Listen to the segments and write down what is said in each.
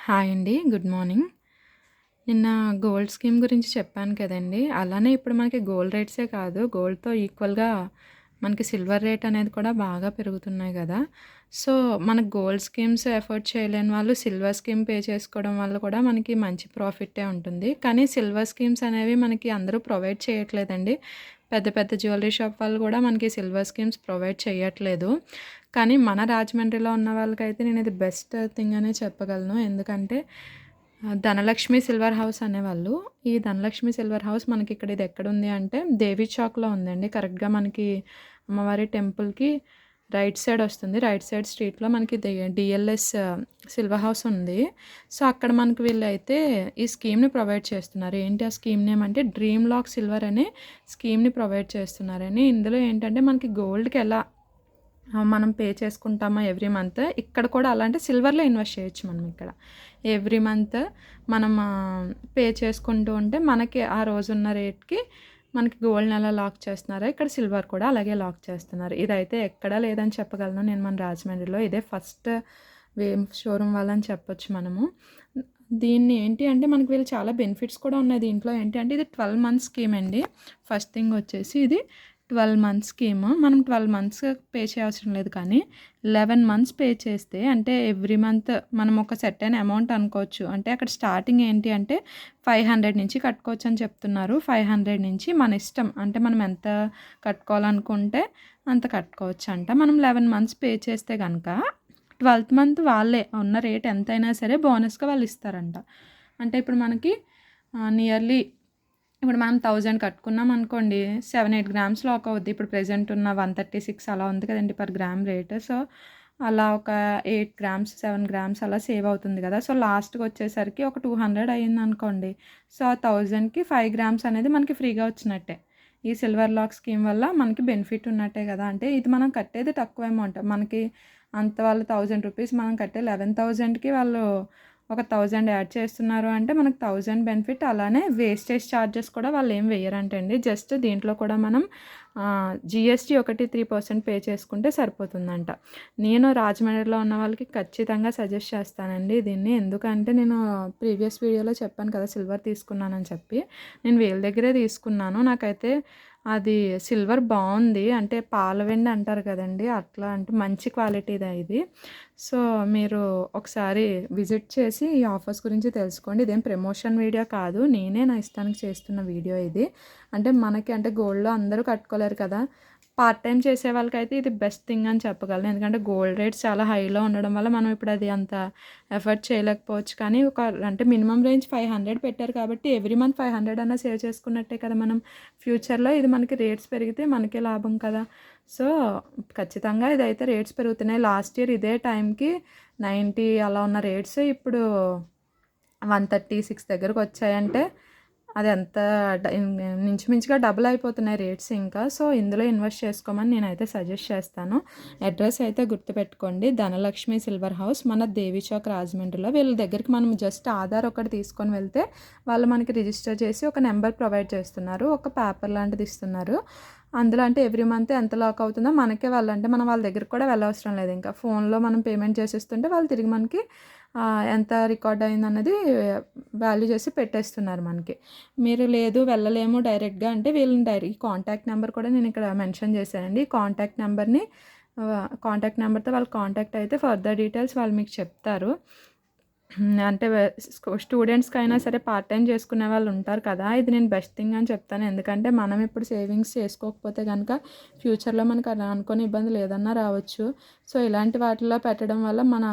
Hi అండి. Good morning. నిన్న gold scheme గురించి చెప్పాను కదండీ! అలానే ఇప్పుడు మనకి గోల్డ్ రేట్సే కాదు, గోల్డ్‌తో ఈక్వల్‌గా మనకి సిల్వర్ రేట్ అనేది కూడా బాగా పెరుగుతున్నాయి గదా! సో, మనకు గోల్డ్ స్కీమ్స్ ఎఫోర్డ్ చేయలేని వాళ్ళు సిల్వర్ స్కీమ్ పే చేసుకోవడం వల్ల కూడా మనకి మంచి ప్రాఫిట్టే ఉంటుంది. కానీ సిల్వర్ స్కీమ్స్ అనేవి మనకి అందరూ ప్రొవైడ్ చేయట్లేదండి. పెద్ద పెద్ద జ్యువెల్లరీ షాప్ వాళ్ళు కూడా మనకి సిల్వర్ స్కీమ్స్ ప్రొవైడ్ చేయట్లేదు. కానీ మన రాజమండ్రిలో ఉన్న వాళ్ళకైతే నేనిది బెస్ట్ థింగ్ అనే చెప్పగలను. ఎందుకంటే ధనలక్ష్మి సిల్వర్ హౌస్ అనేవాళ్ళు. ఈ ధనలక్ష్మి సిల్వర్ హౌస్ మనకిక్కడ ఇది ఎక్కడుంది అంటే దేవి చౌక్‌లో ఉందండి. కరెక్ట్‌గా మనకి అమ్మవారి టెంపుల్‌కి రైట్ సైడ్ వస్తుంది. రైట్ సైడ్ స్ట్రీట్‌లో మనకి డీఎల్ఎస్ సిల్వర్ హౌస్ ఉంది. సో, అక్కడ మనకు వీళ్ళైతే ఈ స్కీమ్‌ని ప్రొవైడ్ చేస్తున్నారు. ఏంటి ఆ స్కీమ్ నేమ్ అంటే డ్రీమ్ లాక్ సిల్వర్ అనే స్కీమ్‌ని ప్రొవైడ్ చేస్తున్నారండి. ఇందులో ఏంటంటే మనకి గోల్డ్‌కి ఎలా మనం పే చేసుకుంటామా ఎవ్రీ మంత్, ఇక్కడ కూడా అలాంటి సిల్వర్‌లో ఇన్వెస్ట్ చేయొచ్చు మనం ఇక్కడ. ఎవ్రీ మంత్ మనం పే చేసుకుంటూ ఉంటే మనకి ఆ రోజున్న రేట్‌కి మనకి గోల్డ్‌ని ఎలా లాక్ చేస్తున్నారో ఇక్కడ సిల్వర్ కూడా అలాగే లాక్ చేస్తున్నారు. ఇదైతే ఎక్కడా లేదని చెప్పగలను నేను మన రాజమండ్రిలో. ఇదే ఫస్ట్ షోరూమ్ వాళ్ళని చెప్పొచ్చు మనము. దీన్ని ఏంటి అంటే మనకి వీళ్ళు చాలా బెనిఫిట్స్ కూడా ఉన్నాయి దీంట్లో. ఏంటి అంటే ఇది 12 మంత్స్ స్కీమ్ అండి. ఫస్ట్ థింగ్ వచ్చేసి ఇది 12 మంత్స్ స్కీమ్. మనం 12 మంత్స్ పే చేయవసరం లేదు, కానీ 11 మంత్స్ పే చేస్తే అంటే ఎవ్రీ మంత్ మనం ఒక సెర్టైన్ అమౌంట్ అనుకోవచ్చు. అంటే అక్కడ స్టార్టింగ్ ఏంటి అంటే 500 నుంచి కట్టుకోవచ్చు అని చెప్తున్నారు. 500 నుంచి మన ఇష్టం. అంటే మనం ఎంత కట్టుకోవాలనుకుంటే అంత కట్టుకోవచ్చంట. మనం 11 మంత్స్ పే చేస్తే గనక 12థ్ మంత్ వాళ్ళే ఉన్న రేట్ ఎంతైనా సరే బోనస్‌గా వాళ్ళు ఇస్తారంట. అంటే ఇప్పుడు మనకి నియర్లీ ఇప్పుడు మనం 1000 కట్టుకున్నాం అనుకోండి, 7, 8 గ్రామ్స్ లాక్ అవుద్ది. ఇప్పుడు ప్రెజెంట్ ఉన్న 136 అలా ఉంది కదండీ పర్ గ్రామ్ రేట్. సో, అలా ఒక 8 గ్రామ్స్, 7 గ్రామ్స్ అలా సేవ్ అవుతుంది కదా! సో, లాస్ట్‌కి వచ్చేసరికి ఒక 200 అయిందనుకోండి. సో, ఆ 1000కి 5 గ్రామ్స్ అనేది మనకి ఫ్రీగా వచ్చినట్టే. ఈ సిల్వర్ లాక్ స్కీమ్ వల్ల మనకి బెనిఫిట్ ఉన్నట్టే కదా! అంటే ఇది మనం కట్టేది తక్కువ అమౌంట్. మనకి అంత వాళ్ళు రూ. 1000 మనం కట్టే 11,000కి వాళ్ళు ఒక 1000 యాడ్ చేస్తున్నారు అంటే మనకు 1000 బెనిఫిట్. అలానే వేస్టేజ్ ఛార్జెస్ కూడా వాళ్ళు ఏం వేయరంటండి. జస్ట్ దీంట్లో కూడా మనం జీఎస్టీ ఒకటి 3% పే చేసుకుంటే సరిపోతుందంట. నేను రాజమండ్రిలో ఉన్న వాళ్ళకి ఖచ్చితంగా సజెస్ట్ చేస్తానండి దీన్ని. ఎందుకంటే నేను ప్రీవియస్ వీడియోలో చెప్పాను కదా సిల్వర్ తీసుకున్నానని చెప్పి. నేను వీళ్ళ దగ్గరే తీసుకున్నాను. నాకైతే అది సిల్వర్ బావుంది. అంటే పాల వెండి అంటారు కదండీ! అట్లా అంటే మంచి క్వాలిటీదే ఇది. సో, మీరు ఒకసారి విజిట్ చేసి ఈ ఆఫర్స్ గురించి తెలుసుకోండి. ఇదేం ప్రమోషన్ వీడియో కాదు. నేనే నా ఇష్టానికి చేస్తున్న వీడియో ఇది. అంటే మనకి అంటే గోల్డ్‌లో అందరూ కట్టుకోలేరు కదా! పార్ట్ టైమ్ చేసే వాళ్ళకైతే ఇది బెస్ట్ థింగ్ అని చెప్పగలను. ఎందుకంటే గోల్డ్ రేట్స్ చాలా హైలో ఉండడం వల్ల మనం ఇప్పుడు అది అంత ఎఫర్ట్ చేయలేకపోవచ్చు. కానీ అంటే మినిమమ్ రేంజ్ 500 పెట్టారు కాబట్టి ఎవ్రీ మంత్ 500 అన్నా సేవ్ చేసుకున్నట్టే కదా మనం. ఫ్యూచర్‌లో ఇది మనకి రేట్స్ పెరిగితే మనకే లాభం కదా! సో, ఖచ్చితంగా ఇదైతే రేట్స్ పెరుగుతున్నాయి. లాస్ట్ ఇయర్ ఇదే టైంకి 90 అలా ఉన్న రేట్స్ ఇప్పుడు 136 దగ్గరకొచ్చాయంటే అది ఎంత ఇంచుమించుగా డబుల్ అయిపోతున్నాయి రేట్స్ ఇంకా. సో, ఇందులో ఇన్వెస్ట్ చేసుకోమని నేనైతే సజెస్ట్ చేస్తాను. అడ్రస్ అయితే గుర్తుపెట్టుకోండి. ధనలక్ష్మి సిల్వర్ హౌస్ మన దేవి చౌక్ రాజమండ్రిలో. వీళ్ళ దగ్గరికి మనం జస్ట్ ఆధార్ ఒకటి తీసుకొని వెళ్తే వాళ్ళు మనకి రిజిస్టర్ చేసి ఒక నెంబర్ ప్రొవైడ్ చేస్తున్నారు. ఒక పేపర్ లాంటిది ఇస్తున్నారు. అందులో అంటే ఎవ్రీ మంత్ ఎంత లాక్ అవుతుందో మనకే వాళ్ళంటే మనం వాళ్ళ దగ్గరికి కూడా వెళ్ళవసరం లేదు ఇంకా. ఫోన్‌లో మనం పేమెంట్ చేసేస్తుంటే వాళ్ళు తిరిగి మనకి ఎంత రికార్డ్ అయిందన్నది వాల్యూ చేసి పెట్టేస్తున్నారు మనకి. మీరు లేదు వెళ్ళలేము డైరెక్ట్‌గా అంటే వీళ్ళని ఈ కాంటాక్ట్ నెంబర్ కూడా నేను ఇక్కడ మెన్షన్ చేశానండి. ఈ కాంటాక్ట్ నెంబర్‌తో వాళ్ళు కాంటాక్ట్ అయితే ఫర్దర్ డీటెయిల్స్ వాళ్ళు మీకు చెప్తారు. అంటే స్టూడెంట్స్‌కైనా సరే పార్ట్ టైమ్ చేసుకునే వాళ్ళు ఉంటారు కదా! ఇది నేను బెస్ట్ థింగ్ అని చెప్తాను. ఎందుకంటే మనం ఇప్పుడు సేవింగ్స్ చేసుకోకపోతే గనక ఫ్యూచర్‌లో మనకు అలా అనుకోని ఇబ్బందులు ఏదన్నా రావచ్చు. సో, ఇలాంటి వాటిల్లో పెట్టడం వల్ల మన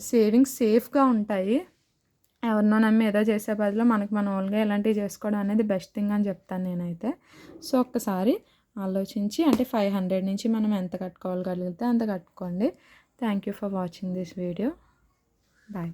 సేవింగ్స్ సేఫ్‌గా ఉంటాయి. ఎవరినో నమ్మి ఏదో చేసే బదులు మనకు మన ఓన్‌గా ఇలాంటివి చేసుకోవడం అనేది బెస్ట్ థింగ్ అని చెప్తాను నేనైతే. సో, ఒక్కసారి ఆలోచించి అంటే 500 నుంచి మనం ఎంత కట్టుకోగలిగితే అంత కట్టుకోండి. Thank you for watching this video. Bye.